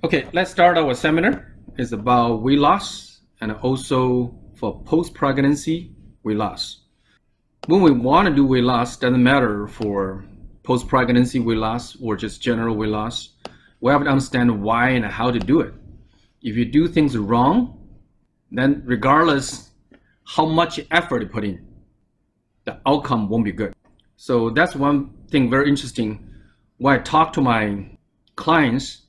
Okay, let's start our seminar. It's about weight loss and also for post-pregnancy weight loss. When we want to do weight loss, doesn't matter for post-pregnancy weight loss or just general weight loss. We have to understand why and how to do it. If you do things wrong, then regardless how much effort you put in, the outcome won't be good. So that's one thing very interesting. When I talk to my clients,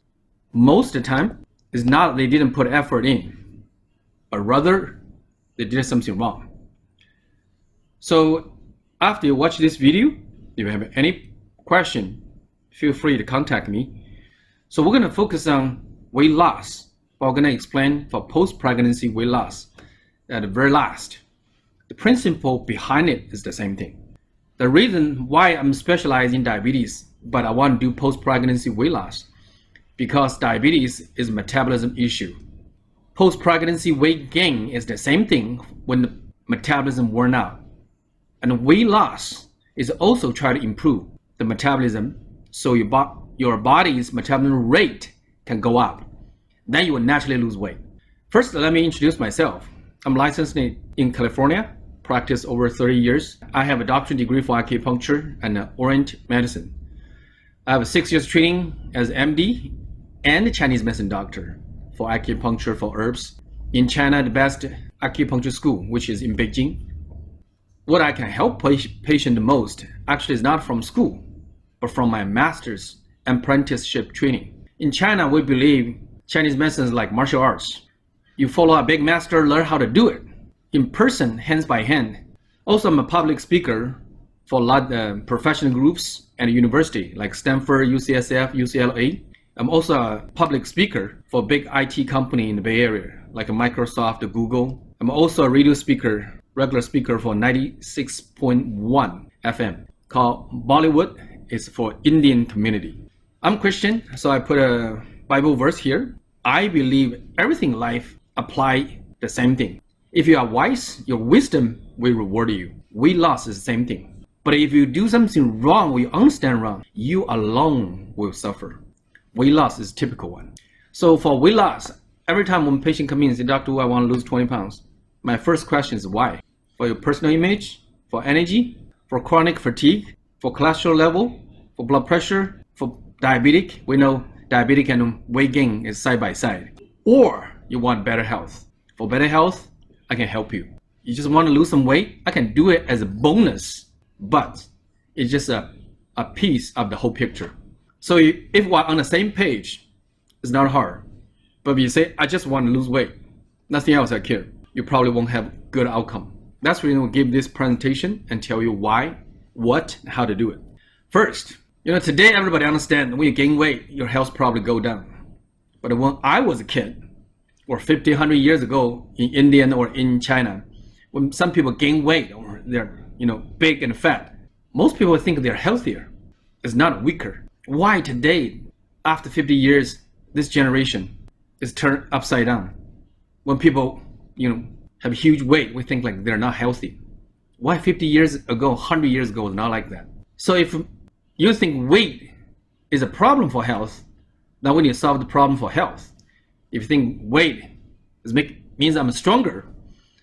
most of the time, it's not they didn't put effort in, but rather they did something wrong. So after you watch this video, if you have any question, feel free to contact me. So we're going to focus on weight loss. We're going to explain for post-pregnancy weight loss at the very last. The principle behind it is the same thing. The reason why I'm specialized in diabetes, but I want to do post-pregnancy weight loss, because diabetes is a metabolism issue. Post-pregnancy weight gain is the same thing when the metabolism worn out. And weight loss is also try to improve the metabolism so your body's metabolism rate can go up. Then you will naturally lose weight. First, let me introduce myself. I'm licensed in California, practiced over 30 years. I have a doctorate degree for acupuncture and Orient medicine. I have 6 years training as MD and Chinese medicine doctor for acupuncture for herbs. In China, the best acupuncture school, which is in Beijing. What I can help patient the most actually is not from school, but from my master's and apprenticeship training. In China, we believe Chinese medicine is like martial arts. You follow a big master, learn how to do it in person, hands by hand. Also, I'm a public speaker for a lot of professional groups and university like Stanford, UCSF, UCLA. I'm also a public speaker for a big IT company in the Bay Area, like Microsoft, Google. I'm also a radio speaker, regular speaker for 96.1 FM called Bollywood. It's for Indian community. I'm Christian, so I put a Bible verse here. I believe everything in life apply the same thing. If you are wise, your wisdom will reward you. Weight loss is the same thing. But if you do something wrong or you understand wrong, you alone will suffer. Weight loss is a typical one. So for weight loss, every time when a patient comes in and says, Doctor, I want to lose 20 pounds. My first question is why? For your personal image, for energy, for chronic fatigue, for cholesterol level, for blood pressure, for diabetic. We know diabetic and weight gain is side by side. Or you want better health. For better health, I can help you. You just want to lose some weight, I can do it as a bonus, but it's just a piece of the whole picture. So if we're on the same page, it's not hard. But if you say, I just want to lose weight, nothing else I care, you probably won't have good outcome. That's why we'll give this presentation and tell you why, what, and how to do it. First, today everybody understands when you gain weight, your health probably go down. But when I was a kid, or 50, 100 years ago in India or in China, when some people gain weight or they're big and fat, most people think they're healthier. It's not weaker. Why today, after 50 years, this generation is turned upside down? When people, have huge weight, we think like they're not healthy. Why 50 years ago, 100 years ago was not like that? So if you think weight is a problem for health, now we need to solve the problem for health. If you think weight means I'm stronger,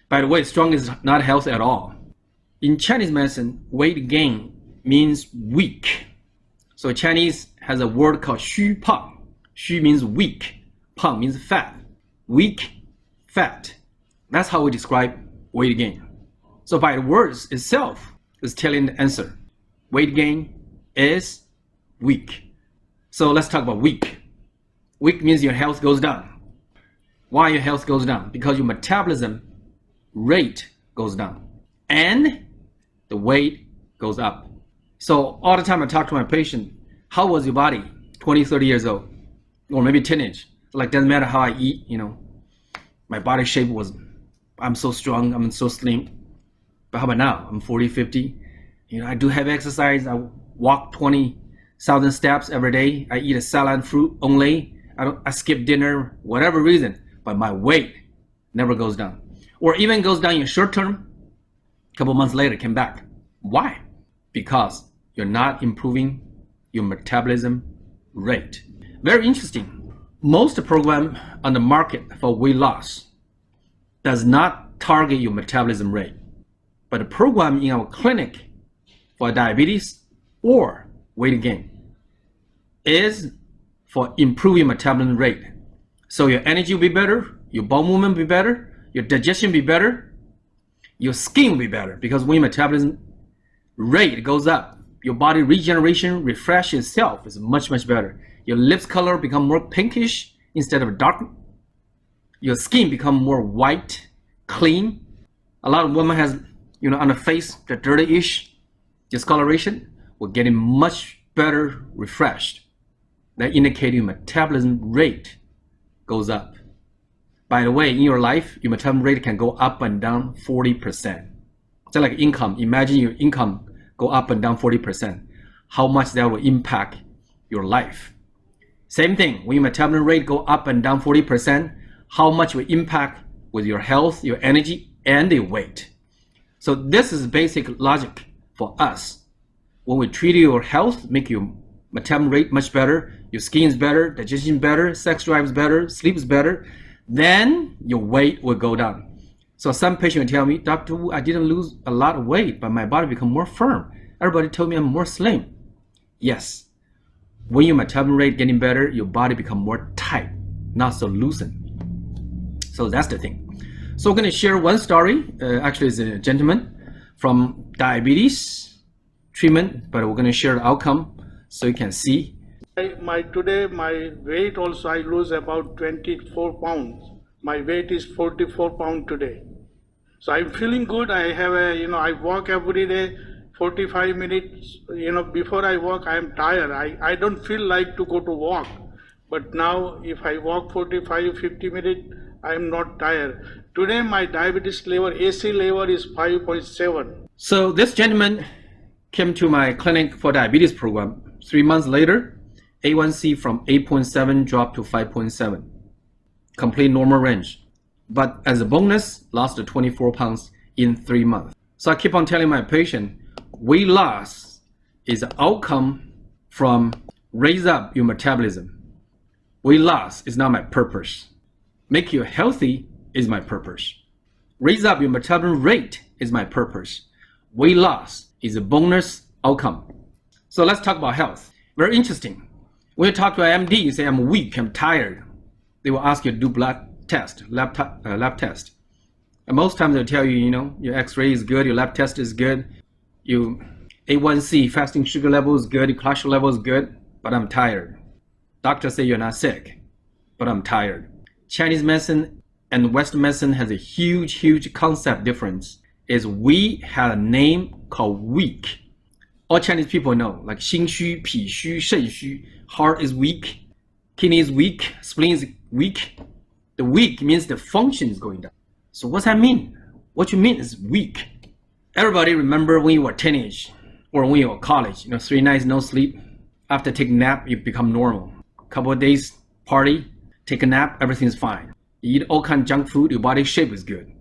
by the way, strong is not health at all. In Chinese medicine, weight gain means weak. So Chinese has a word called 虚胖. 虚 means weak, 胖 means fat. Weak, fat. That's how we describe weight gain. So by the words itself is telling the answer. Weight gain is weak. So let's talk about weak. Weak means your health goes down. Why your health goes down? Because your metabolism rate goes down and the weight goes up. So all the time I talk to my patient, how was your body 20, 30 years old? Or maybe teenage. Like doesn't matter how I eat, my body shape was, I'm so strong, I'm so slim. But how about now? I'm 40, 50. I do have exercise. I walk 20,000 steps every day. I eat a salad and fruit only. I skip dinner, whatever reason, but my weight never goes down. Or even goes down in short term, a couple months later, came back. Why? Because you're not improving your metabolism rate. Very interesting. Most program on the market for weight loss does not target your metabolism rate, but the program in our clinic for diabetes or weight gain is for improving metabolism rate. So your energy will be better, your bowel movement will be better, your digestion will be better, your skin will be better, because when your metabolism rate goes up, your body regeneration, refresh itself is much better. Your lips color become more pinkish instead of dark. Your skin become more white, clean. A lot of women has, on the face, the dirty-ish discoloration. We're getting much better refreshed. That indicating metabolism rate goes up. By the way, in your life, your metabolism rate can go up and down 40%. Just like income. Imagine your income go up and down 40%. How much that will impact your life. Same thing, when your metabolism rate go up and down 40%, how much will impact with your health, your energy, and your weight. So this is basic logic for us. When we treat your health, make your metabolism rate much better, your skin is better, digestion better, sex drive is better, sleep is better, then your weight will go down. So some patient will tell me, Dr. Wu, I didn't lose a lot of weight, but my body become more firm. Everybody told me I'm more slim. Yes. When your metabolism rate getting better, your body become more tight, not so loosened. So that's the thing. So we're going to share one story. Actually, it's a gentleman from diabetes treatment, but we're going to share the outcome so you can see. Today my weight also I lose about 24 pounds. My weight is 44 pounds today. So I'm feeling good. I have I walk every day 45 minutes. Before I walk, I am tired. I don't feel like to go to walk. But now if I walk 45, 50 minutes, I am not tired. Today my diabetes level, AC level is 5.7. So this gentleman came to my clinic for diabetes program. 3 months later, A1C from 8.7 dropped to 5.7. Complete normal range. But as a bonus, lost 24 pounds in 3 months. So I keep on telling my patient, weight loss is an outcome from raise up your metabolism. Weight loss is not my purpose. Make you healthy is my purpose. Raise up your metabolism rate is my purpose. Weight loss is a bonus outcome. So let's talk about health. Very interesting. When you talk to an MD, you say, I'm weak, I'm tired. They will ask you to do blood test, lab test. And most times they'll tell you, your x-ray is good, your lab test is good, your A1C, fasting sugar level is good, your cholesterol level is good, but I'm tired. Doctors say you're not sick, but I'm tired. Chinese medicine and Western medicine has a huge concept difference. Is we have a name called weak. All Chinese people know, like 心虚, 脾虚, 肾虚, heart is weak, kidney is weak, spleen is weak. The weak means the function is going down. So what's that mean? What you mean is weak. Everybody remember when you were teenage or when you were college, 3 nights no sleep. After taking a nap, you become normal. Couple of days party, take a nap, everything's fine. You eat all kind of junk food, your body shape is good.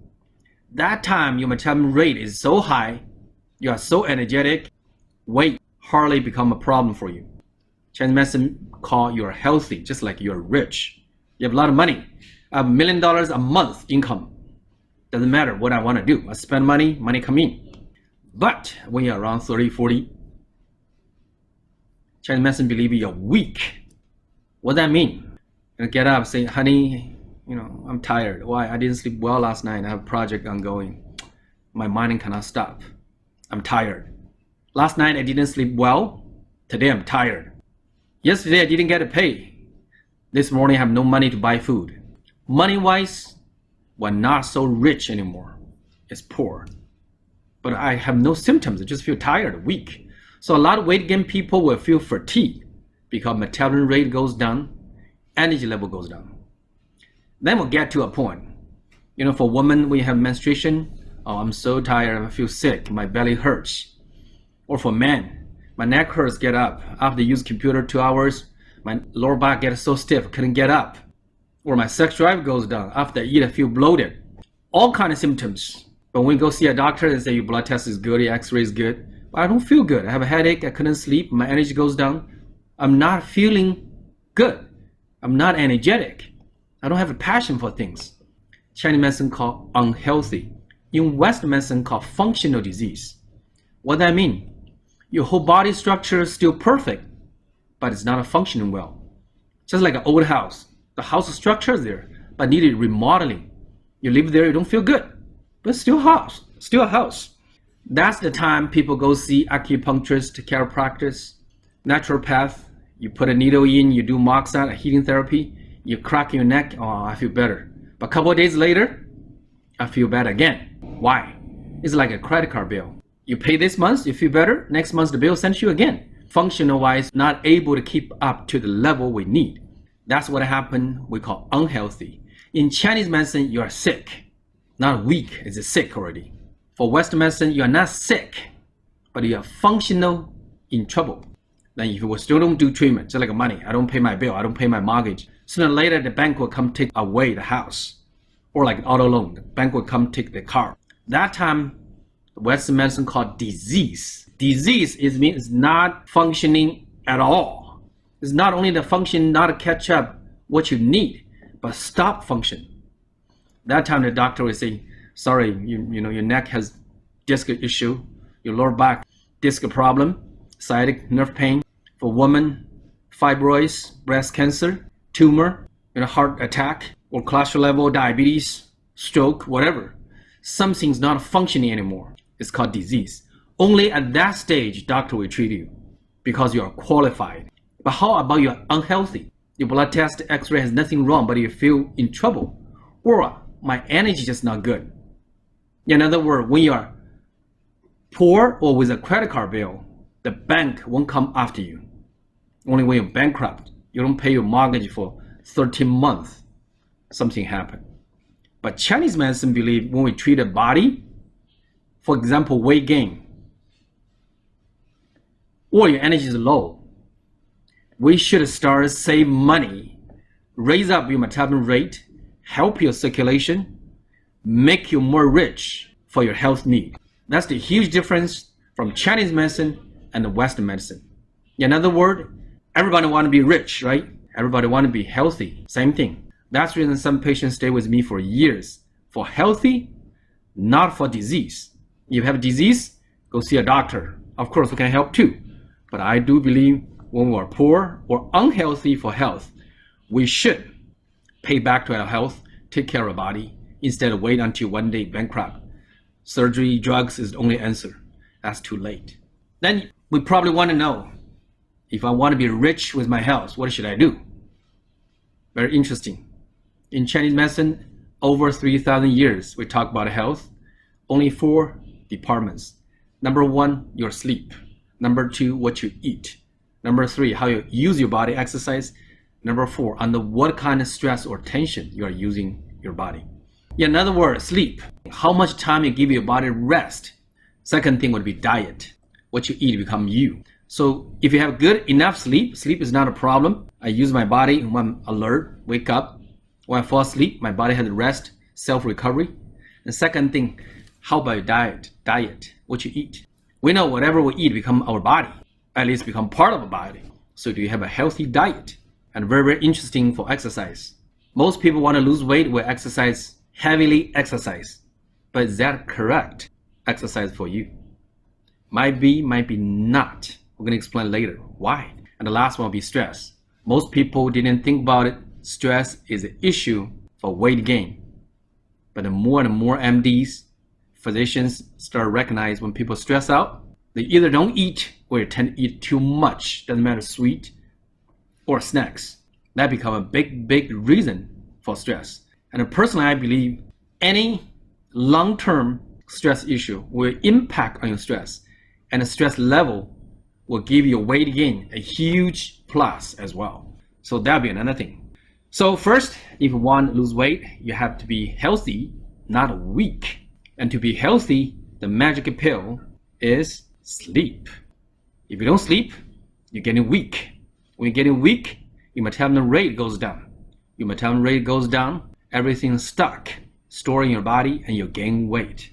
That time your metabolism rate is so high, you are so energetic, weight hardly become a problem for you. Chinese medicine call you're healthy, just like you're rich. You have a lot of money. I have $1 million a month income. Doesn't matter what I want to do. I spend money, money come in. But when you're around 30, 40, Chinese medicine believe you're weak. What that mean? You get up, say, honey, I'm tired. Why? I didn't sleep well last night. I have a project ongoing. My mind cannot stop. I'm tired. Last night I didn't sleep well. Today I'm tired. Yesterday I didn't get a pay. This morning I have no money to buy food. Money-wise, we're not so rich anymore. It's poor. But I have no symptoms. I just feel tired, weak. So a lot of weight gain people will feel fatigued because metabolism rate goes down, energy level goes down. Then we'll get to a point. For women, when you have menstruation, oh, I'm so tired, I feel sick, my belly hurts. Or for men, my neck hurts, get up. After use computer 2 hours, my lower back gets so stiff, couldn't get up. Or my sex drive goes down. After I eat, I feel bloated. All kind of symptoms. But when we go see a doctor and say your blood test is good, your x-ray is good, but I don't feel good. I have a headache, I couldn't sleep, my energy goes down. I'm not feeling good. I'm not energetic. I don't have a passion for things. Chinese medicine called unhealthy. In Western medicine called functional disease. What that mean? Your whole body structure is still perfect, but it's not functioning well. Just like an old house. The house structure is there, but needed remodeling. You live there, you don't feel good, but still a house. That's the time people go see acupuncturist, chiropractors, naturopath. You put a needle in, you do moxide, heating therapy, you crack your neck, oh, I feel better. But a couple of days later, I feel bad again. Why? It's like a credit card bill. You pay this month, you feel better, next month the bill sends you again. Functional wise, not able to keep up to the level we need. That's what happened, we call unhealthy. In Chinese medicine, you are sick, not weak, it's sick already. For Western medicine, you are not sick, but you are functional in trouble. Then if you still don't do treatment, just like money, I don't pay my bill, I don't pay my mortgage. Sooner or later, the bank will come take away the house. Or like auto loan, the bank will come take the car. That time, Western medicine called disease. Disease means not functioning at all. It's not only the function not to catch up what you need, but stop function. That time the doctor will say, sorry, you know your neck has disc issue, your lower back disc problem, sciatic nerve pain. For women, fibroids, breast cancer, tumor, heart attack, or cholesterol level, diabetes, stroke, whatever. Something's not functioning anymore. It's called disease. Only at that stage, doctor will treat you because you are qualified. But how about you're unhealthy? Your blood test, x-ray has nothing wrong, but you feel in trouble. Or my energy is just not good. In other words, when you are poor or with a credit card bill, the bank won't come after you. Only when you're bankrupt, you don't pay your mortgage for 13 months, something happened. But Chinese medicine believe when we treat a body, for example, weight gain, or your energy is low, we should start save money, raise up your metabolism rate, help your circulation, make you more rich for your health need. That's the huge difference from Chinese medicine and the Western medicine. In other words, everybody want to be rich, right? Everybody want to be healthy. Same thing. That's the reason some patients stay with me for years. For healthy, not for disease. If you have a disease, go see a doctor. Of course, we can help too. But I do believe when we are poor or unhealthy for health, we should pay back to our health, take care of our body, instead of wait until one day bankrupt. Surgery, drugs is the only answer. That's too late. Then we probably want to know, if I want to be rich with my health, what should I do? Very interesting. In Chinese medicine, over 3,000 years, we talk about health. Only 4 departments. Number 1, your sleep. Number 2, what you eat. Number 3, how you use your body, exercise. Number 4, under what kind of stress or tension you are using your body. In other words, sleep. How much time you give your body rest. Second thing would be diet. What you eat become you. So if you have good enough sleep, sleep is not a problem. I use my body when I'm alert, wake up. When I fall asleep, my body has rest, self-recovery. The second thing, how about your diet? Diet, what you eat. We know whatever we eat become our body, at least become part of our body. So do you have a healthy diet? And very, very interesting for exercise. Most people want to lose weight will exercise, heavily exercise. But is that correct exercise for you? Might be not. We're going to explain later why. And the last one will be stress. Most people didn't think about it. Stress is an issue for weight gain. But the more and more MDs, physicians start to recognize when people stress out, they either don't eat or they tend to eat too much, doesn't matter sweet or snacks. That become a big reason for stress. And personally, I believe any long-term stress issue will impact on your stress, and the stress level will give your weight gain a huge plus as well. So that'll be another thing. So first, if you want to lose weight, you have to be healthy, not weak. And to be healthy, the magic pill is sleep. If you don't sleep, you're getting weak. When you're getting weak, your metabolism rate goes down. Your metabolism rate goes down, everything's stuck, stored in your body, and you gain weight.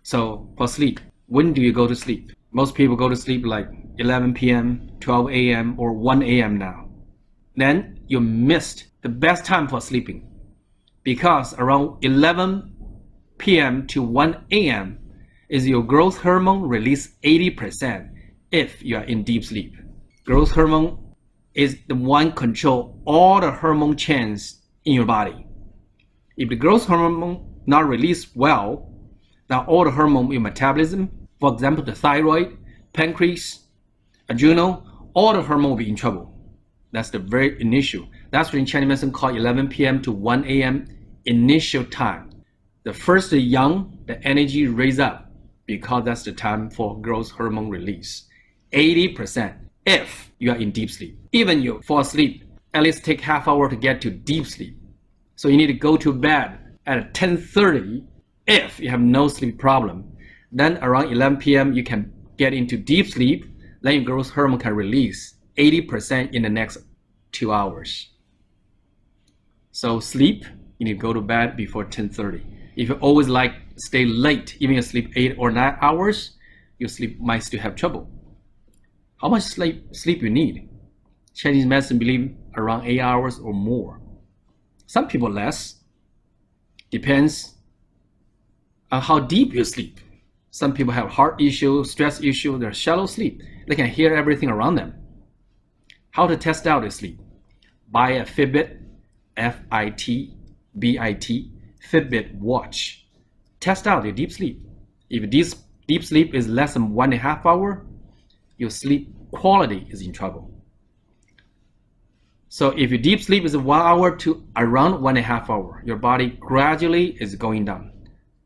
So for sleep, when do you go to sleep? Most people go to sleep like 11 p.m., 12 a.m., or 1 a.m. now. then you missed the best time for sleeping, because around 11 p.m. to 1 a.m. is your growth hormone release 80% if you are in deep sleep. Growth hormone is the one control all the hormone chains in your body. If the growth hormone not released well, then all the hormone in metabolism, for example, the thyroid, pancreas, adrenal, all the hormone will be in trouble. That's the very initial. That's what in Chinese medicine called 11 p.m. to 1 a.m. initial time. The first the young, the energy raise up, because that's the time for growth hormone release. 80% if you are in deep sleep. Even you fall asleep, at least take half hour to get to deep sleep. So you need to go to bed at 10:30 if you have no sleep problem. Then around 11 p.m. you can get into deep sleep, then your growth hormone can release 80% in the next 2 hours. So sleep, you need to go to bed before 10:30. If you always like stay late, even if you sleep 8 or 9 hours, your sleep might still have trouble. How much sleep you need? Chinese medicine believe around 8 hours or more. Some people less. Depends on how deep you sleep. Some people have heart issue, stress issue, they're shallow sleep. They can hear everything around them. How to test out your sleep? Buy a Fitbit, F-I-T-B-I-T, Fitbit watch. Test out your deep sleep. If this deep sleep is less than 1.5 hours, your sleep quality is in trouble. So if your deep sleep is 1 hour to around 1.5 hours, your body gradually is going down.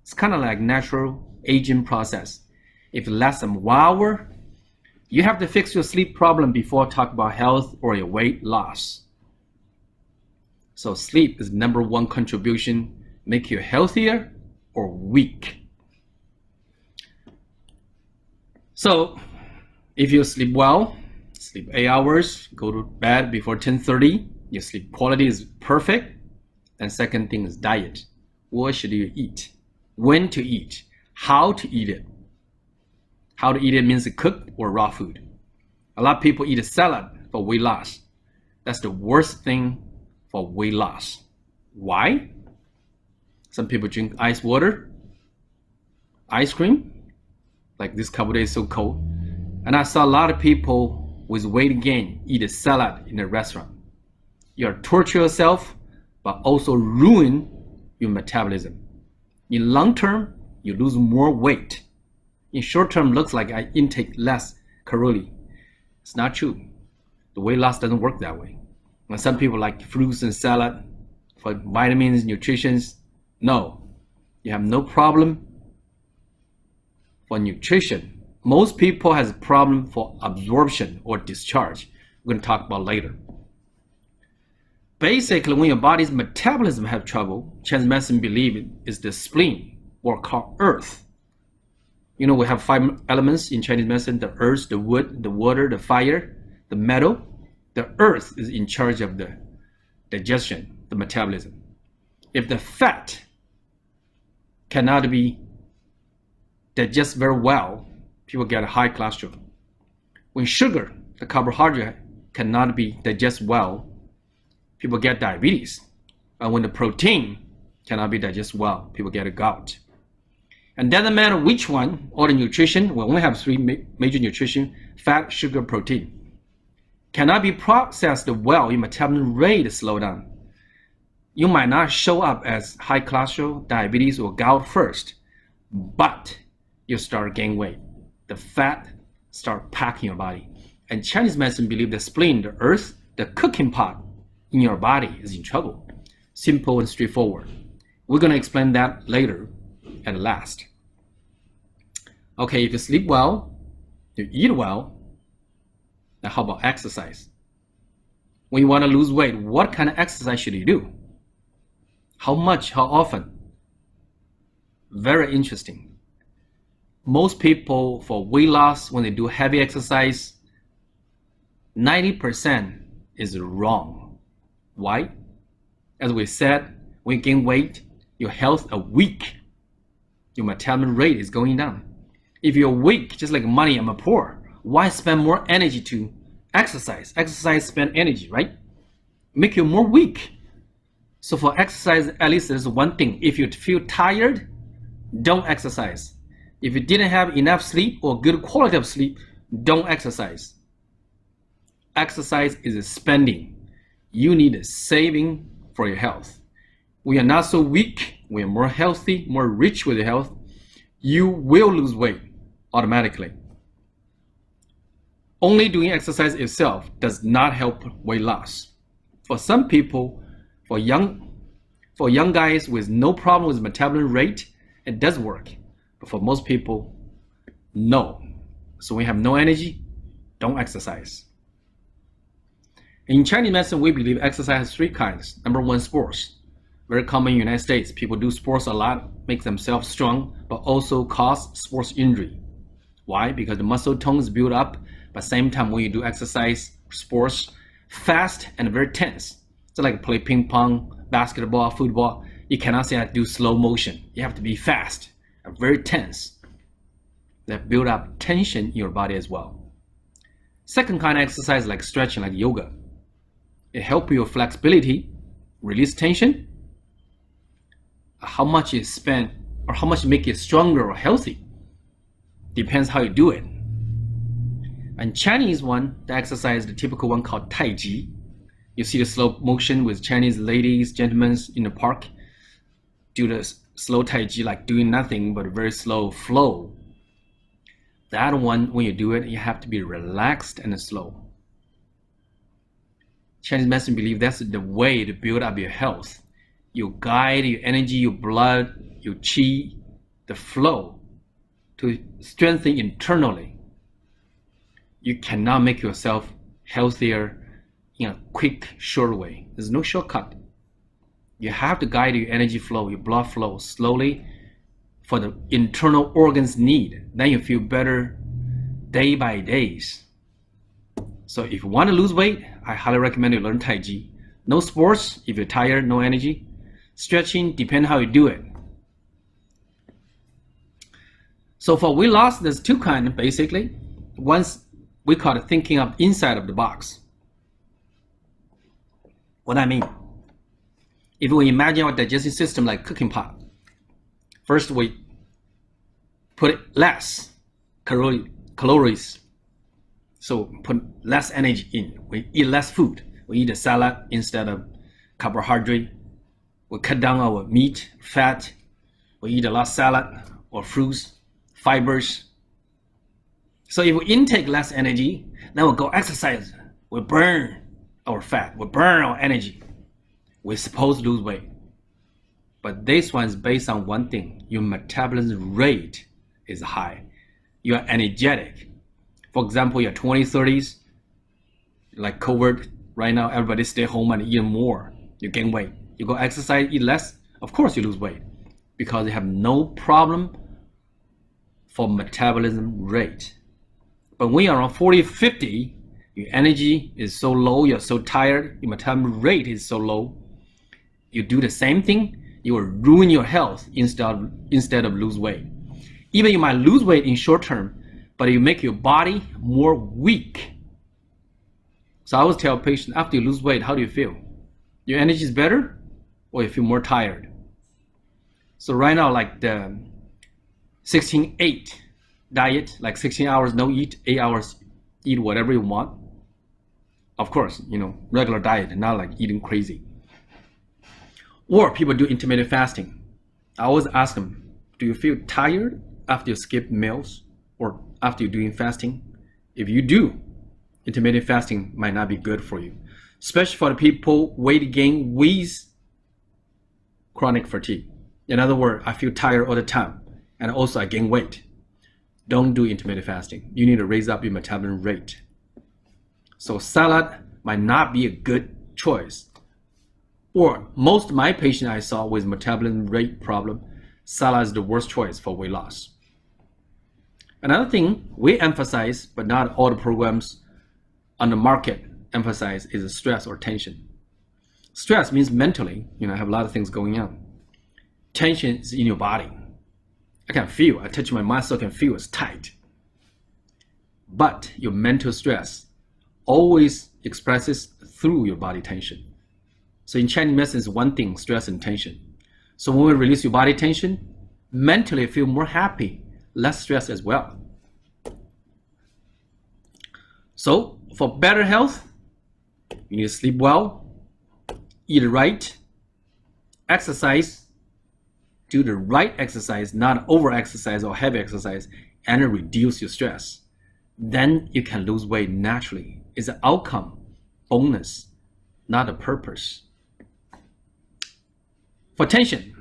It's kind of like natural aging process. If less than 1 hour, you have to fix your sleep problem before talk about health or your weight loss. So sleep is number one contribution, make you healthier or weak. So if you sleep well, sleep 8 hours, go to bed before 10:30, your sleep quality is perfect. And second thing is diet. What should you eat? When to eat? How to eat it? How to eat it means cooked or raw food. A lot of people eat a salad for weight loss. That's the worst thing for weight loss. Why? Some people drink ice water, ice cream, like this couple days so cold. And I saw a lot of people with weight gain eat a salad in a restaurant. You torture yourself, but also ruin your metabolism. In long term, you lose more weight. In short term, looks like I intake less calories. It's not true. The weight loss doesn't work that way. When some people like fruits and salad for vitamins, nutrition, no. You have no problem for nutrition. Most people has a problem for absorption or discharge. We're going to talk about later. Basically, when your body's metabolism have trouble, Chinese medicine believe it is the spleen, or called earth. You know, we have 5 elements in Chinese medicine: the earth, the wood, the water, the fire, the metal. The earth is in charge of the digestion, the metabolism. If the fat cannot be digested very well, people get a high cholesterol. When sugar, the carbohydrate, cannot be digested well, people get diabetes. And when the protein cannot be digested well, people get a gout. And doesn't matter which one, or the nutrition, we only have 3 major nutrition: fat, sugar, protein. Cannot be processed well, your metabolism rate slow down. You might not show up as high cholesterol, diabetes, or gout first, but you start gaining weight. The fat start packing your body. And Chinese medicine believe the spleen, the earth, the cooking pot in your body is in trouble. Simple and straightforward. We're going to explain that later at last. Okay, if you sleep well, you eat well, now how about exercise? When you want to lose weight, what kind of exercise should you do? How much, how often? Very interesting. Most people for weight loss, when they do heavy exercise, 90% is wrong. Why? As we said, when you gain weight, your health is weak. Your metabolism rate is going down. If you're weak, just like money, I'm poor. Why spend more energy to exercise? Exercise spend energy, right? make you more weak. So for exercise, at least there's one thing. If you feel tired, don't exercise. If you didn't have enough sleep or good quality of sleep, don't exercise. Exercise is a spending. You need a saving for your health. We are not so weak. We are more healthy, more rich with your health. You will lose weight automatically. Only doing exercise itself does not help weight loss. For some people, for young guys with no problem with metabolism rate, it does work. But for most people, no. So when you have no energy, don't exercise. In Chinese medicine, we believe exercise has three kinds. Number one, sports. Very common in the United States. People do sports a lot, make themselves strong, but also cause sports injury. Why? Because the muscle tone is built up, but at the same time when you do exercise, sports, fast and very tense. It's like play ping pong, basketball, football. You cannot say I do slow motion. You have to be fast and very tense. That build up tension in your body as well. Second kind of exercise like stretching, like yoga. It helps your flexibility, release tension. How much you spend or how much make it stronger or healthy depends how you do it. And Chinese one, the exercise, the typical one called Tai Chi. You see the slow motion with Chinese ladies, gentlemen in the park do the slow Tai Chi, like doing nothing but a very slow flow. That one, when you do it, you have to be relaxed and slow. Chinese medicine believe that's the way to build up your health. You guide your energy, your blood, your qi, the flow to strengthen internally. You cannot make yourself healthier in a quick, short way. There's no shortcut. You have to guide your energy flow, your blood flow slowly for the internal organs need. Then you feel better day by days. So if you want to lose weight, I highly recommend you learn Tai Chi. No sports if you're tired, no energy. Stretching, depends how you do it. So for weight loss, there's two kinds basically. One's we call it thinking of inside of the box. What I mean, if we imagine our digestive system like cooking pot, first we put less calories, so put less energy in. We eat less food. We eat a salad instead of carbohydrate. We cut down our meat, fat. We eat a lot of salad or fruits, fibers. So if we intake less energy, then we'll go exercise. We burn our fat. We burn our energy. We're supposed to lose weight. But this one is based on one thing. Your metabolism rate is high. You are energetic. For example, you're 20s, 30s, like COVID. Right now, everybody stay home and eat more. You gain weight. You go exercise, eat less, of course you lose weight because you have no problem for metabolism rate. But when you're around 40, 50, your energy is so low, you're so tired, your metabolism rate is so low, you do the same thing, you will ruin your health instead of lose weight. Even you might lose weight in short term, but you make your body more weak. So I always tell patients, after you lose weight, how do you feel? Your energy is better? Or you feel more tired? So right now, like the 16-8 diet, like 16 hours no eat, 8 hours eat whatever you want. Of course, regular diet, not like eating crazy. Or people do intermittent fasting. I always ask them, do you feel tired after you skip meals or after you're doing fasting? If you do, intermittent fasting might not be good for you, especially for the people weight gain with chronic fatigue. In other words, I feel tired all the time and also I gain weight. Don't do intermittent fasting. You need to raise up your metabolism rate. So salad might not be a good choice. Or most of my patients I saw with metabolism rate problem, salad is the worst choice for weight loss. Another thing we emphasize, but not all the programs on the market emphasize, is stress or tension. Stress means mentally, have a lot of things going on. Tension is in your body. I can feel, I touch my muscle, I can feel it's tight. But your mental stress always expresses through your body tension. So in Chinese medicine is one thing, stress and tension. So when we release your body tension, mentally feel more happy, less stress as well. So for better health, you need to sleep well, eat right, exercise, do the right exercise, not over exercise or heavy exercise, and reduce your stress. Then you can lose weight naturally. It's an outcome, bonus, not a purpose. For tension,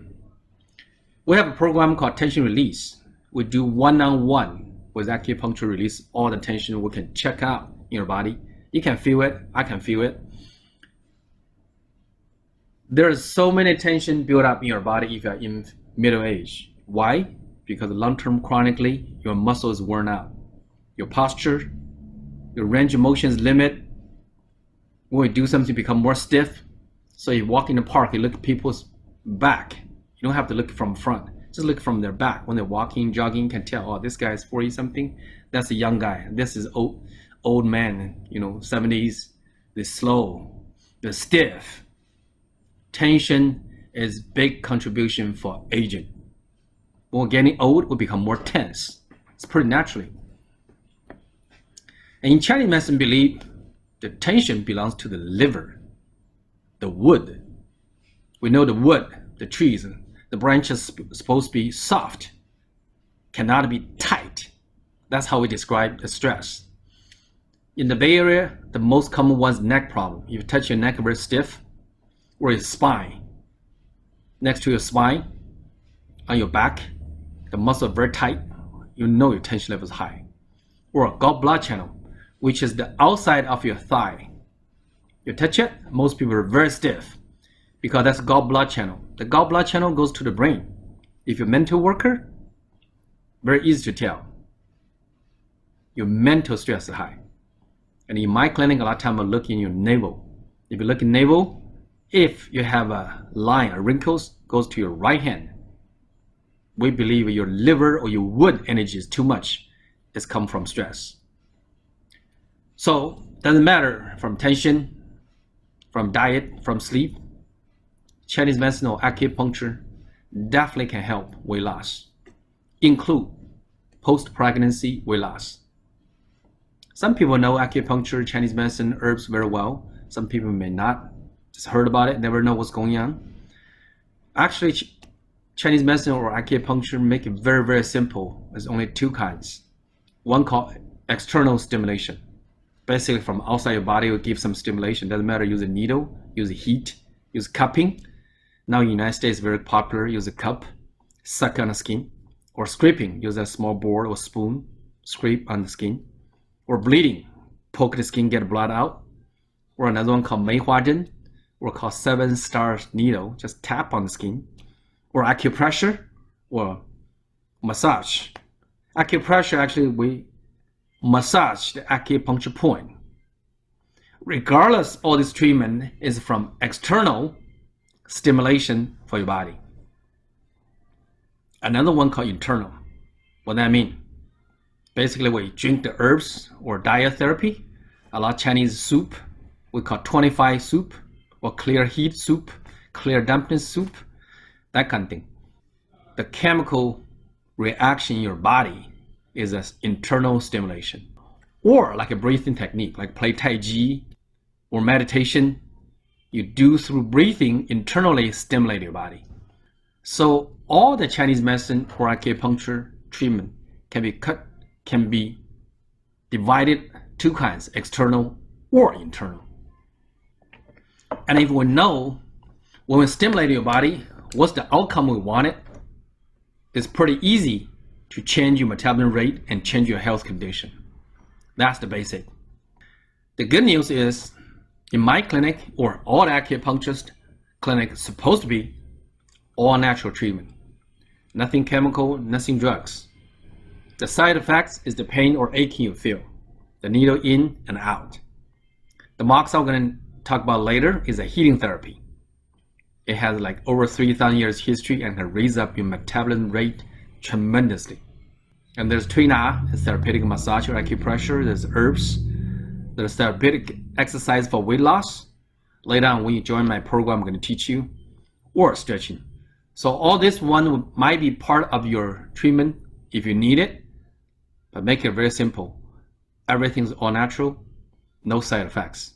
we have a program called tension release. We do one-on-one with acupuncture, release all the tension we can check out in your body. You can feel it, I can feel it. There is so many tension built up in your body if you're in middle age. Why? Because long-term chronically, your muscle is worn out. Your posture, your range of motion is limited. When you do something, become more stiff. So you walk in the park, you look at people's back. You don't have to look from front. Just look from their back. When they're walking, jogging, you can tell, oh, this guy is 40 something. That's a young guy. This is old man, 70s. They're slow, they're stiff. Tension is big contribution for aging. When we're getting old, we become more tense. It's pretty naturally. And in Chinese medicine, believe the tension belongs to the liver, the wood. We know the wood, the trees, the branches supposed to be soft, cannot be tight. That's how we describe the stress. In the Bay Area, the most common one is neck problem. You touch your neck very stiff, or your spine. Next to your spine, on your back, the muscle very tight, you know your tension level is high. Or a gallbladder channel, which is the outside of your thigh. You touch it, most people are very stiff because that's gallbladder channel. The gallbladder channel goes to the brain. If you're a mental worker, very easy to tell. Your mental stress is high. And in my clinic, a lot of time I look in your navel. If you look in navel, if you have a line or wrinkles, goes to your right hand. We believe your liver or your wood energy is too much. It's come from stress. So doesn't matter from tension, from diet, from sleep. Chinese medicine or acupuncture definitely can help weight loss. Include post-pregnancy weight loss. Some people know acupuncture, Chinese medicine, herbs very well. Some people may not. Just heard about it, never know what's going on. Actually, Chinese medicine or acupuncture make it very, very simple. There's only two kinds. One called external stimulation. Basically from outside your body, it will give some stimulation. Doesn't matter, use a needle, use a heat, use cupping. Now in the United States, very popular, use a cup, suck on the skin. Or scraping, use a small board or spoon, scrape on the skin. Or bleeding, poke the skin, get blood out. Or another one called 梅花针, or called 7-star needle, just tap on the skin. Or acupressure, or massage. Acupressure, actually, we massage the acupuncture point. Regardless, all this treatment is from external stimulation for your body. Another one called internal. What does that mean? Basically, we drink the herbs or diet therapy. A lot of Chinese soup, we call 25 soup, or clear heat soup, clear dampness soup, that kind of thing. The chemical reaction in your body is an internal stimulation. Or like a breathing technique, like play Tai Chi or meditation, you do through breathing internally stimulate your body. So all the Chinese medicine or acupuncture treatment can be divided two kinds, external or internal. And if we know when we stimulate your body, what's the outcome we wanted, it's pretty easy to change your metabolism rate and change your health condition. That's the basic. The good news is, in my clinic, or all acupuncturist clinic, is supposed to be all natural treatment. Nothing chemical, nothing drugs. The side effects is the pain or aching you feel. The needle in and out. The mox I'm going to talk about later is a healing therapy. It has like over 3,000 years history and can raise up your metabolism rate tremendously. And there's Tuina, therapeutic massage or acupressure. There's herbs. There's therapeutic exercise for weight loss. Later on, when you join my program, I'm going to teach you, or stretching. So all this one might be part of your treatment if you need it, but make it very simple. Everything's all natural, no side effects.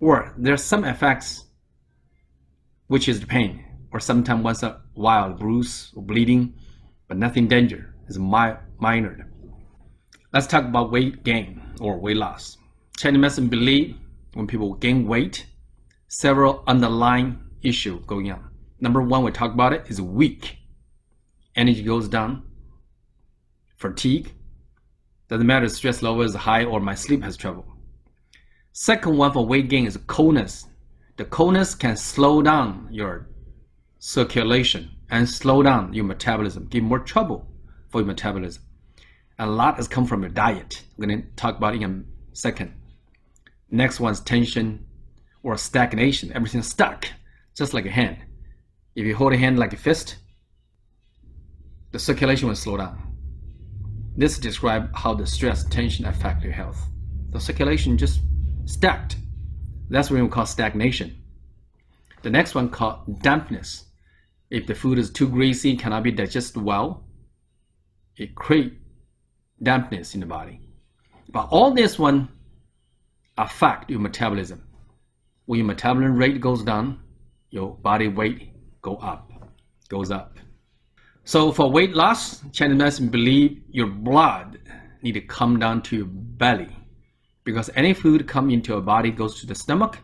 Or there's some effects, which is the pain, or sometimes once a while bruise or bleeding, but nothing danger. It's minor. Let's talk about weight gain or weight loss. Chinese medicine believe when people gain weight, several underlying issues going on. Number one, we talk about it, is weak. Energy goes down, fatigue. Doesn't matter if stress level is high or my sleep has trouble. Second one for weight gain is coldness. The coldness can slow down your circulation and slow down your metabolism, give more trouble for your metabolism. And a lot has come from your diet. I'm going to talk about it in a second. Next one is tension or stagnation. Everything's stuck, just like a hand. If you hold a hand like a fist, the circulation will slow down. This describes how the stress, tension affect your health. The circulation just stacked. That's what we call stagnation. The next one called dampness. If the food is too greasy, cannot be digested well, it creates dampness in the body. But all this one affect your metabolism. When your metabolism rate goes down, your body weight goes up. So for weight loss, Chinese medicine believe your blood need to come down to your belly, because any food come into your body goes to the stomach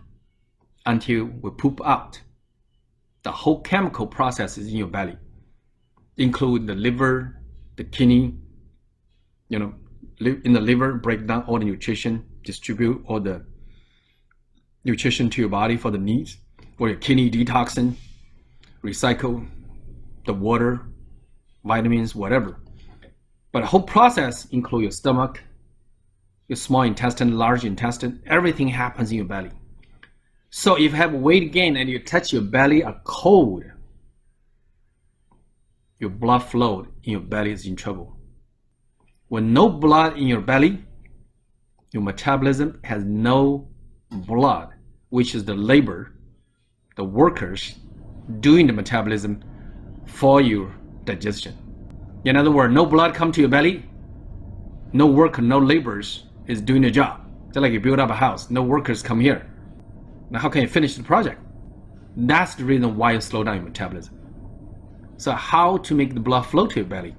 until we poop out. The whole chemical process is in your belly, include the liver, the kidney. In the liver, break down all the nutrition, distribute all the nutrition to your body for the needs, or your kidney detoxing, recycle the water, vitamins, whatever. But the whole process includes your stomach, your small intestine, large intestine, everything happens in your belly. So if you have weight gain and you touch your belly are cold, your blood flow in your belly is in trouble. When no blood in your belly, your metabolism has no blood, which is the labor, the workers doing the metabolism for your digestion. In other words, no blood come to your belly, no worker, no laborers is doing the job. Just like you build up a house, no workers come here. Now how can you finish the project? That's the reason why you slow down your metabolism. So how to make the blood flow to your belly?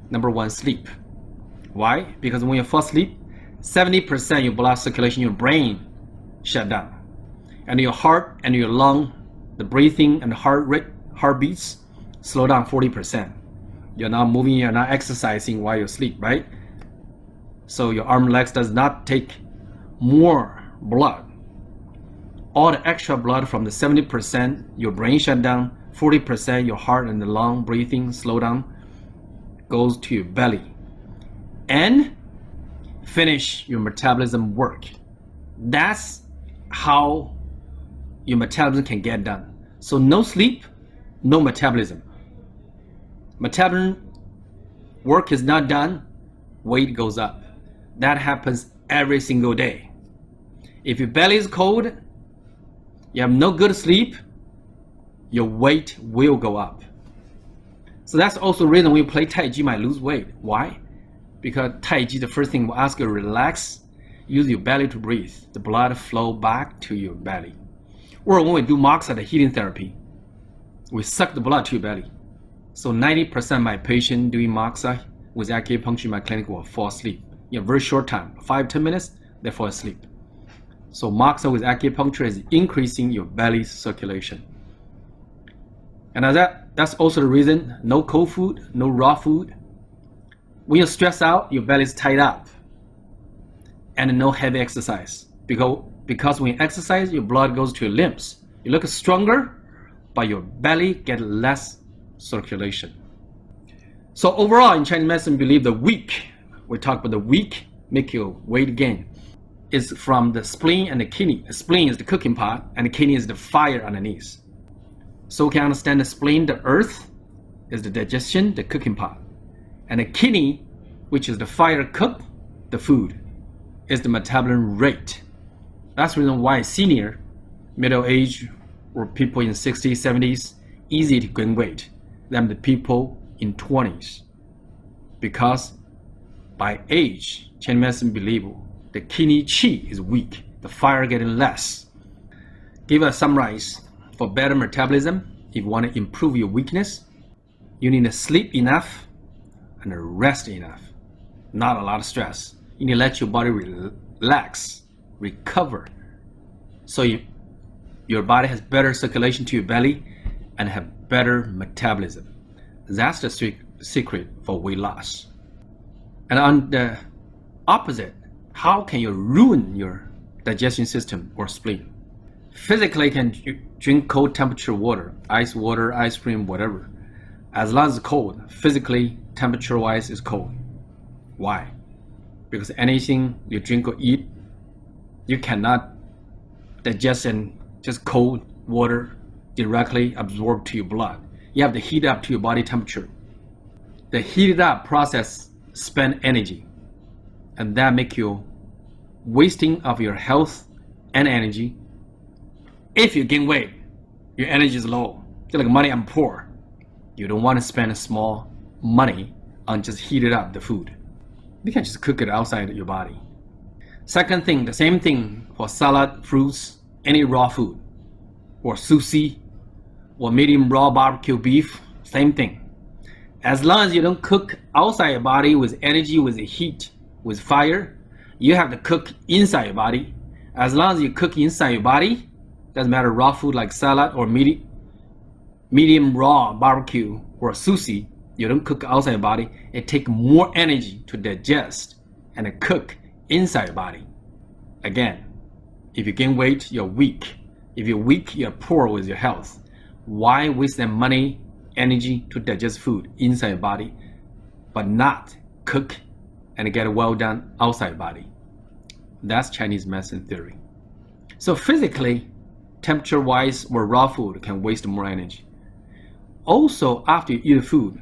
Number one, sleep. Why? Because when you fall asleep, 70% of your blood circulation, your brain shut down. And your heart and your lung, the breathing and the heart rate, heartbeats, slow down 40%. You're not moving, you're not exercising while you sleep, right? So your arm, legs does not take more blood. All the extra blood from the 70%, your brain shut down, 40% your heart and the lung breathing slow down, goes to your belly. And finish your metabolism work. That's how your metabolism can get done. So no sleep, no metabolism. Metabolism work is not done, weight goes up. That happens every single day. If your belly is cold, you have no good sleep, your weight will go up. So that's also the reason when you play Tai Chi, you might lose weight. Why? Because Tai Chi, the first thing we'll ask you to relax, use your belly to breathe. The blood flow back to your belly. Or when we do moxa, the healing therapy, we suck the blood to your belly. So 90% of my patients doing moxa with acupuncture in my clinic will fall asleep. In a very short time, 5-10 minutes, they fall asleep. So moxa with acupuncture is increasing your belly circulation. And that's also the reason no cold food, no raw food. When you're stressed out, your belly is tied up. And no heavy exercise. Because when you exercise, your blood goes to your limbs. You look stronger, but your belly gets less circulation. So overall, in Chinese medicine, we believe the weak, we talk about the weak, make your weight gain, is from the spleen and the kidney. The spleen is the cooking pot, and the kidney is the fire underneath. So we can understand the spleen, the earth, is the digestion, the cooking pot. And the kidney, which is the fire cook, the food, is the metabolism rate. That's the reason why senior middle age or people in 60s, 70s, easy to gain weight than the people in 20s. Because by age, Chinese medicine believe the kidney qi is weak, the fire getting less. Give a summarize. For better metabolism, if you want to improve your weakness, you need to sleep enough and rest enough. Not a lot of stress. You need to let your body relax, recover, so your body has better circulation to your belly and have better metabolism. That's the secret for weight loss. And on the opposite, how can you ruin your digestion system or spleen? Physically, you can drink cold temperature water, ice water, ice cream, whatever. As long as it's cold, physically, temperature-wise, is cold. Why? Because anything you drink or eat, you cannot digest in just cold water directly absorb to your blood. You have to heat up to your body temperature. The heated up process spend energy, and that make you wasting of your health and energy. If you gain weight, your energy is low. You're like, money, I'm poor. You don't want to spend small money on just heated up the food. You can just cook it outside your body. Second thing, the same thing for salad, fruits, any raw food, or sushi, or medium raw barbecue beef, same thing. As long as you don't cook outside your body with energy, with heat, with fire, you have to cook inside your body. As long as you cook inside your body, doesn't matter raw food like salad or medium raw barbecue or sushi, you don't cook outside your body, it takes more energy to digest and cook inside your body. Again, if you gain weight, you're weak. If you're weak, you're poor with your health. Why waste that money, energy to digest food inside your body, but not cook and get it well done outside your body? That's Chinese medicine theory. So physically, temperature-wise, or raw food can waste more energy. Also, after you eat food,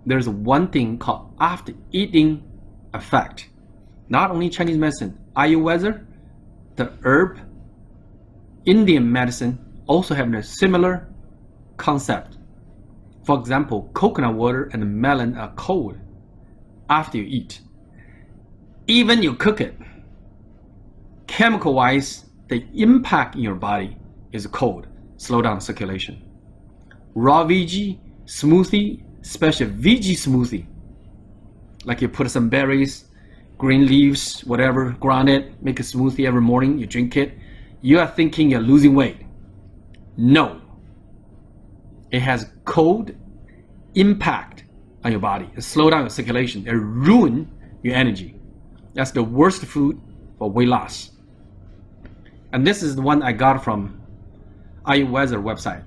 there's one thing called after eating effect. Not only Chinese medicine, Ayurveda, the herb, Indian medicine also have a similar concept. For example, coconut water and melon are cold after you eat. Even you cook it, chemical-wise, the impact in your body is cold, slow down circulation. Raw veggie smoothie, special veggie smoothie, like you put some berries, green leaves, whatever, grind it, make a smoothie every morning, you drink it, you are thinking you're losing weight. No. It has cold impact on your body. It slows down your circulation. It ruins your energy. That's the worst food for weight loss. And this is the one I got from Ayurveda website.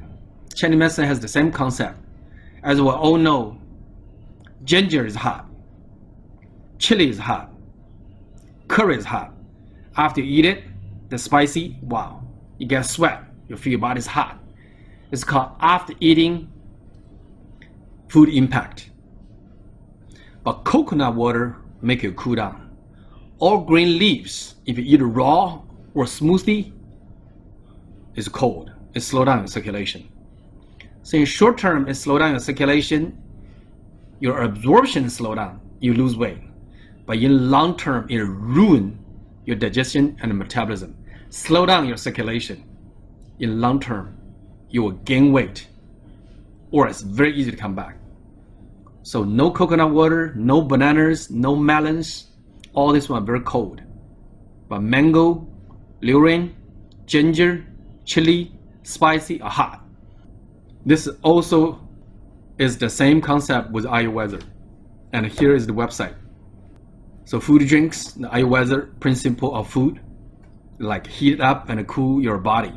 Chinese medicine has the same concept. As we all know, ginger is hot, chili is hot, curry is hot. After you eat it, the spicy, wow, you get sweat, you feel your body's hot. It's called after eating food impact. But coconut water make you cool down. Or green leaves, if you eat it raw or smoothie, it's cold. It slows down your circulation. So in short term, it slows down your circulation, your absorption slows down, you lose weight. But in long term, it ruins your digestion and metabolism. Slow down your circulation. In long term, you will gain weight, or it's very easy to come back. So no coconut water, no bananas, no melons, all this one very cold. But mango, durian, ginger, chili, spicy are hot. This also is the same concept with Ayurveda. And here is the website. So food drinks, the Ayurveda principle of food, like heat up and cool your body.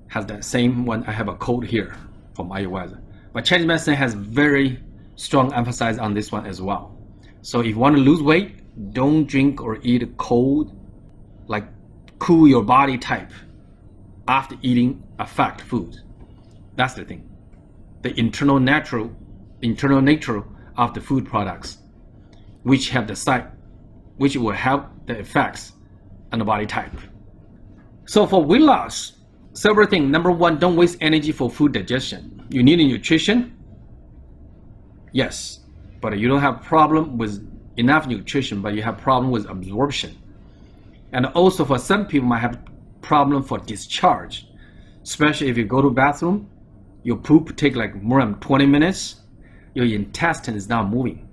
Has that same one. I have a code here from Ayurveda. But Chinese medicine has very strong emphasis on this one as well. So if you want to lose weight, don't drink or eat cold, like cool your body type after eating affect food. That's the thing. The internal nature of the food products, which have the side, which will have the effects on the body type. So for weight loss, several things. Number one, don't waste energy for food digestion. You need a nutrition, yes, but you don't have problem with enough nutrition, but you have problem with absorption. And also for some people might have problem for discharge, especially if you go to bathroom, your poop take like more than 20 minutes, your intestine is not moving.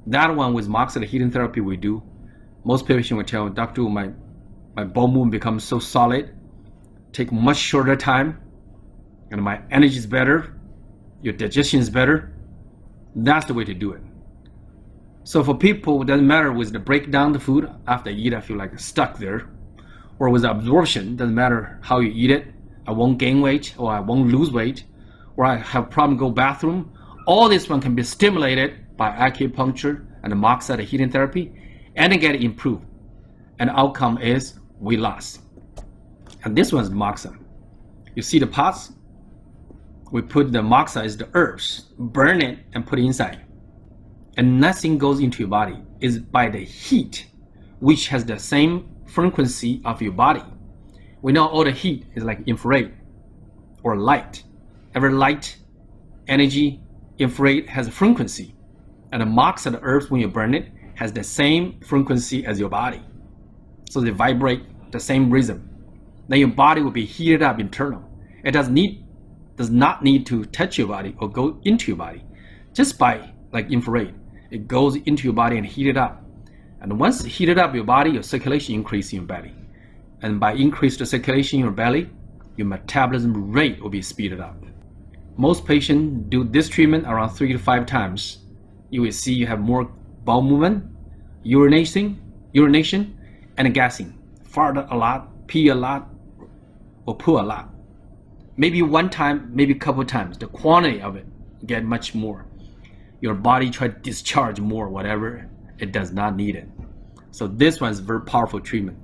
That one with moxide heating therapy we do. Most patients will tell, doctor, my bowel movement becomes so solid, take much shorter time, and my energy is better, your digestion is better. That's the way to do it. So for people, it doesn't matter with the break down the food after I eat, I feel like stuck there, or with absorption, doesn't matter how you eat it, I won't gain weight or I won't lose weight, or I have problem go bathroom. All this one can be stimulated by acupuncture and the moxide heating therapy, and get improved. And the outcome is weight loss. And this one's moxide. You see the pots? We put the moxide, the herbs, burn it and put it inside. And nothing goes into your body. It's by the heat, which has the same frequency of your body. We know all the heat is like infrared or light. Every light, energy, infrared has a frequency. And the moxide herbs, when you burn it, has the same frequency as your body. So they vibrate the same rhythm. Then your body will be heated up internal. It does not need to touch your body or go into your body. Just by like infrared, it goes into your body and heat it up. And once it heated up your body, your circulation increases in your belly. And by increased circulation in your belly, your metabolism rate will be speeded up. Most patients do this treatment around 3 to 5 times. You will see you have more bowel movement, urination, and gassing. Fart a lot, pee a lot, or poo a lot. Maybe one time, maybe a couple times. The quantity of it get much more. Your body try to discharge more, whatever. It does not need it. So this one is very powerful treatment.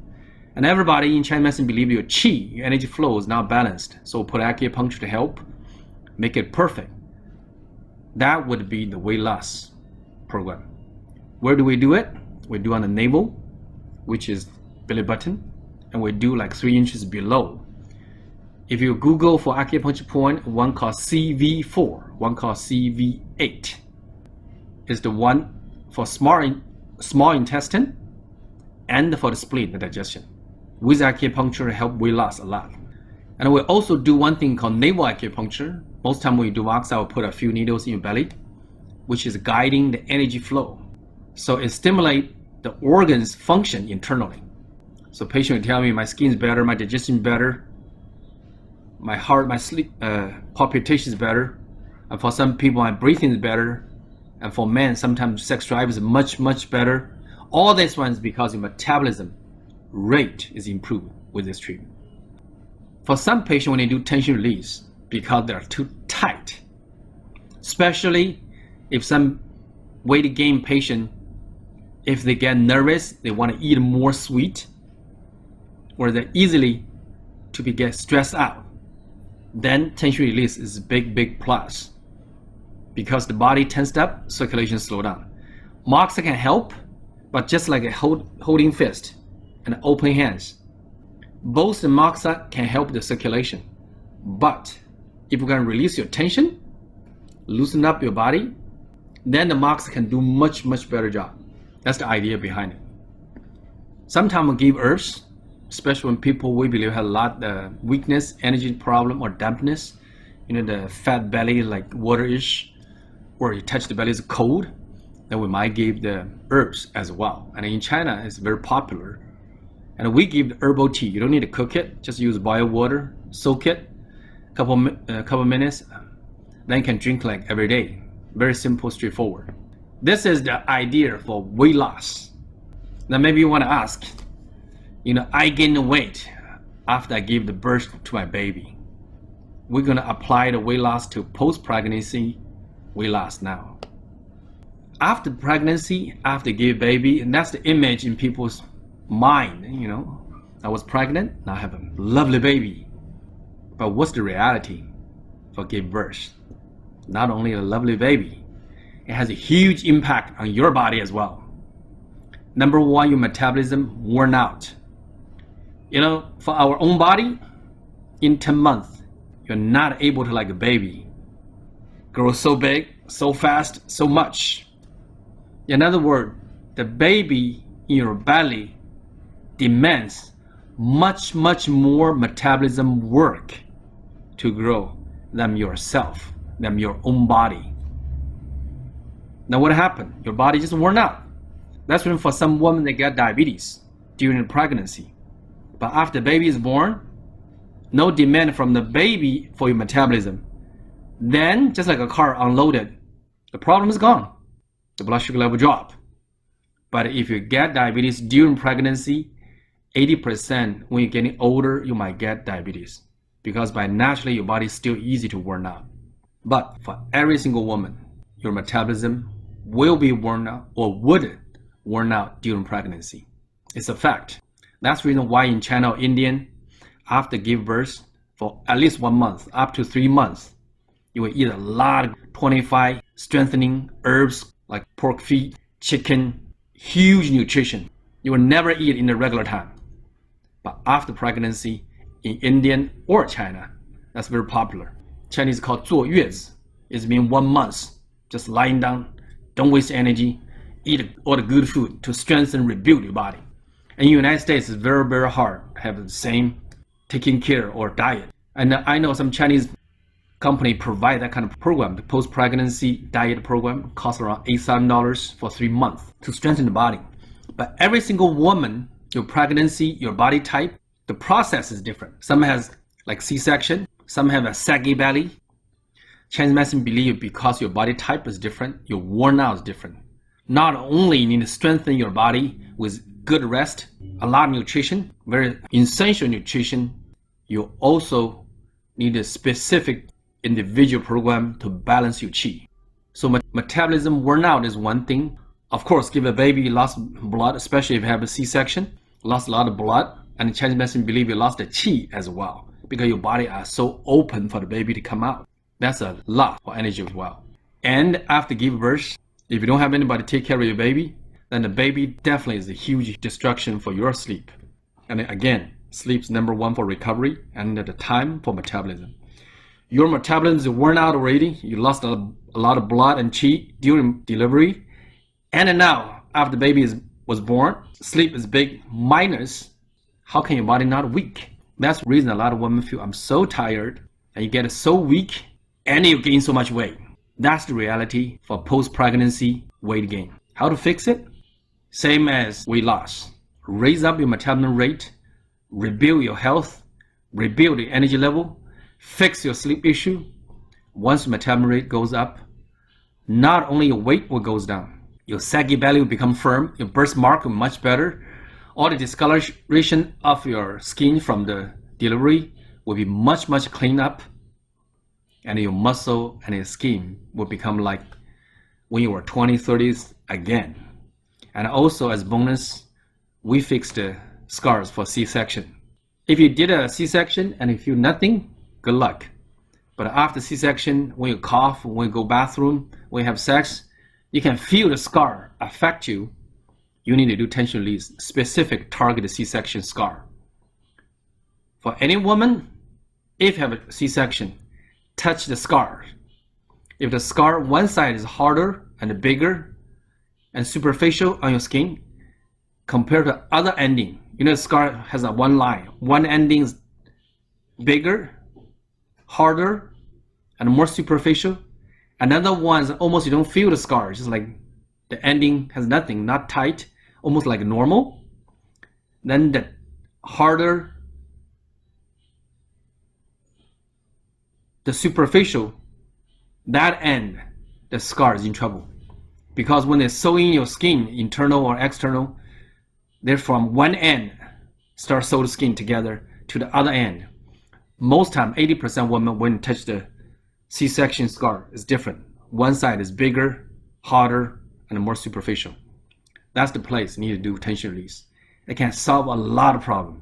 And everybody in Chinese medicine believe your qi, your energy flow is not balanced. So put acupuncture to help make it perfect. That would be the weight loss program. Where do we do it? We do on the navel, which is belly button, and we do like 3 inches below. If you Google for acupuncture point, one called CV4, one called CV8, is the one for small intestine and for the spleen, the digestion. With acupuncture, help weight loss a lot. And we also do one thing called navel acupuncture. Most time when you do moxide, I will put a few needles in your belly, which is guiding the energy flow. So it stimulates the organs function internally. So patient will tell me my skin is better, my digestion is better, my heart, my sleep palpitation is better, and for some people my breathing is better, and for men sometimes sex drive is much better. All this one is because your metabolism rate is improved with this treatment. For some patients, when they do tension release, because they're too tight, especially if some weight gain patient, if they get nervous, they want to eat more sweet, or they're easily to get stressed out, then tension release is a big plus, because the body tensed up, circulation slow down. Moxide can help, but just like a holding fist and open hands, both the moxide can help the circulation. But if you can release your tension, loosen up your body, then the moxide can do much better job. That's the idea behind it. Sometimes we give herbs, especially when people we believe have a lot of weakness, energy problem, or dampness. You know, the fat belly like water-ish, or you touch the belly is cold, then we might give the herbs as well. And in China, it's very popular. And we give the herbal tea. You don't need to cook it. Just use boiled water, soak it, a couple minutes. Then you can drink like every day. Very simple, straightforward. This is the idea for weight loss. Now maybe you want to ask, you know, I gained weight after I gave the birth to my baby. We're going to apply the weight loss to post-pregnancy weight loss now. After pregnancy, after give baby, and that's the image in people's mind, you know. I was pregnant, now I have a lovely baby. But what's the reality for give birth? Not only a lovely baby, it has a huge impact on your body as well. Number one, your metabolism worn out. You know, for our own body, in 10 months, you're not able to, like a baby, grow so big, so fast, so much. In other words, the baby in your belly demands much more metabolism work to grow than yourself, than your own body. Now what happened? Your body just worn out. That's when for some women they get diabetes during pregnancy. But after the baby is born, no demand from the baby for your metabolism. Then, just like a car unloaded, the problem is gone. The blood sugar level drop. But if you get diabetes during pregnancy, 80% when you're getting older, you might get diabetes. Because by naturally, your body is still easy to worn out. But for every single woman, your metabolism will be worn out or would worn out during pregnancy. It's a fact. That's the reason why in China or Indian, after give birth for at least 1 month, up to 3 months, you will eat a lot of 25 strengthening herbs like pork feet, chicken, huge nutrition. You will never eat in the regular time. But after pregnancy, in Indian or China, that's very popular. Chinese called 坐月子. It means 1 month, just lying down, don't waste energy, eat all the good food to strengthen and rebuild your body. And in the United States, it's very hard to have the same taking care or diet. And I know some Chinese company provide that kind of program, the post-pregnancy diet program, costs around $8,000 for 3 months to strengthen the body. But every single woman, your pregnancy, your body type, the process is different. Some has like C-section, some have a saggy belly. Chinese medicine believe because your body type is different, your worn out is different. Not only you need to strengthen your body with good rest, a lot of nutrition, very essential nutrition, you also need a specific individual program to balance your qi. So metabolism worn out is one thing. Of course, give a baby lost blood, especially if you have a C-section, lost a lot of blood, and the Chinese medicine believe you lost the qi as well because your body are so open for the baby to come out. That's a lot for energy as well. And after give birth, if you don't have anybody to take care of your baby, then the baby definitely is a huge destruction for your sleep. And again, sleep's #1 for recovery and at the time for metabolism. Your metabolism is worn out already. You lost a lot of blood and qi during delivery. And now, after the baby was born, sleep is big minus. How can your body not weak? That's the reason a lot of women feel, I'm so tired, and you get so weak, and you gain so much weight. That's the reality for post-pregnancy weight gain. How to fix it? Same as weight loss. Raise up your metabolism rate, rebuild your health, rebuild the energy level, fix your sleep issue. Once metabolism rate goes up, not only your weight will go down, your saggy belly will become firm, your birthmark will be much better, all the discoloration of your skin from the delivery will be much cleaned up, and your muscle and your skin will become like when you were 20s, 30s again. And also as bonus, we fix the scars for C-section. If you did a C-section and you feel nothing, good luck. But after C-section, when you cough, when you go bathroom, when you have sex, you can feel the scar affect you. You need to do tension release, specific targeted C-section scar. For any woman, if you have a C-section, touch the scar. If the scar one side is harder and bigger and superficial on your skin compared to other ending, you know the scar has a one line. One ending is bigger, harder, and more superficial. Another one is almost you don't feel the scar, just like the ending has nothing, not tight, almost like normal. Then the harder, the superficial, that end, the scar is in trouble. Because when they're sewing your skin, internal or external, they're from one end, start sew the skin together to the other end. Most time, 80% women when touch the C-section scar is different. One side is bigger, harder, and more superficial. That's the place you need to do tension release. It can solve a lot of problems.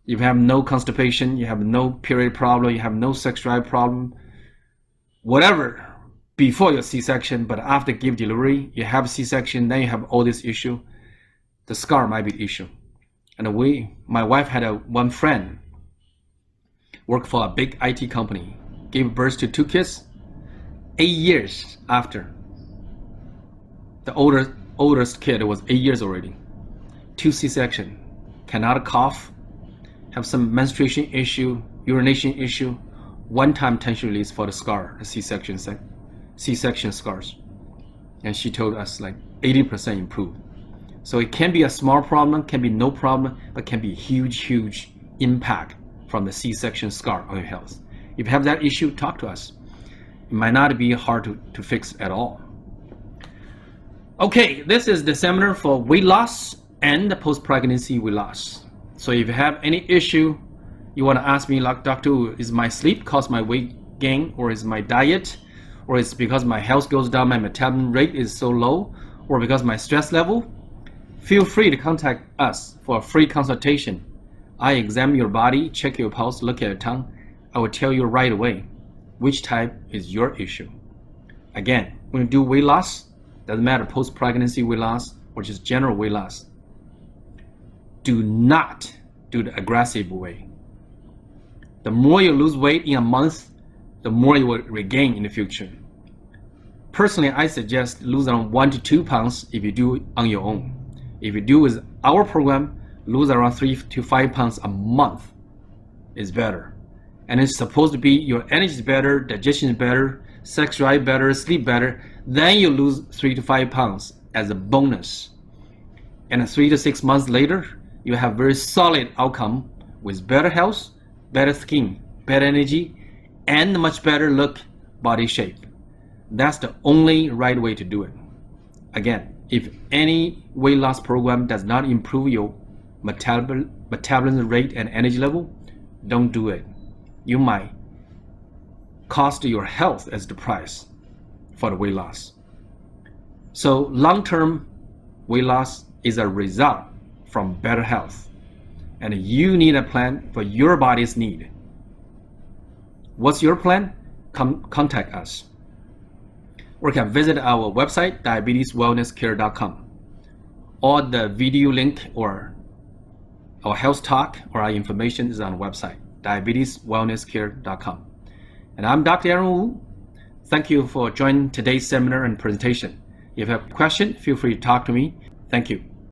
You have no constipation, you have no period problem, you have no sex drive problem, whatever, before your C-section, but after give delivery, you have C-section, then you have all this issue, the scar might be the issue. And my wife had one friend, worked for a big IT company, gave birth to 2 kids. 8 years after, the oldest kid was 8 years already. 2 C-section, cannot cough, have some menstruation issue, urination issue, 1-time tension release for the scar, the C-section scars. And she told us like 80% improved. So it can be a small problem, can be no problem, but can be huge impact from the C-section scar on your health. If you have that issue, talk to us. It might not be hard to fix at all. Okay, this is the seminar for weight loss and the post-pregnancy weight loss. So if you have any issue, you want to ask me like, Doctor, is my sleep cause my weight gain, or is my diet, or is because my health goes down, my metabolism rate is so low, or because my stress level? Feel free to contact us for a free consultation. I examine your body, check your pulse, look at your tongue. I will tell you right away which type is your issue. Again, when you do weight loss, doesn't matter post-pregnancy weight loss or just general weight loss, do not do the aggressive way. The more you lose weight in a month, the more you will regain in the future. Personally, I suggest lose around 1 to 2 pounds if you do it on your own. If you do with our program, lose around 3 to 5 pounds a month is better. And it's supposed to be your energy is better, digestion is better, sex drive better, sleep better. Then you lose 3 to 5 pounds as a bonus. And 3 to 6 months later, you have very solid outcome with better health, better skin, better energy, and much better look, body shape. That's the only right way to do it. Again, if any weight loss program does not improve your metabolism rate and energy level, don't do it. You might cost your health as the price for the weight loss. So long-term weight loss is a result from better health, and you need a plan for your body's need. What's your plan? Contact us, or you can visit our website diabeteswellnesscare.com, or the video link or our health talk or our information is on the website diabeteswellnesscare.com. And I'm Dr. Aaron Wu. Thank you for joining today's seminar and presentation. If you have a question, feel free to talk to me. Thank you.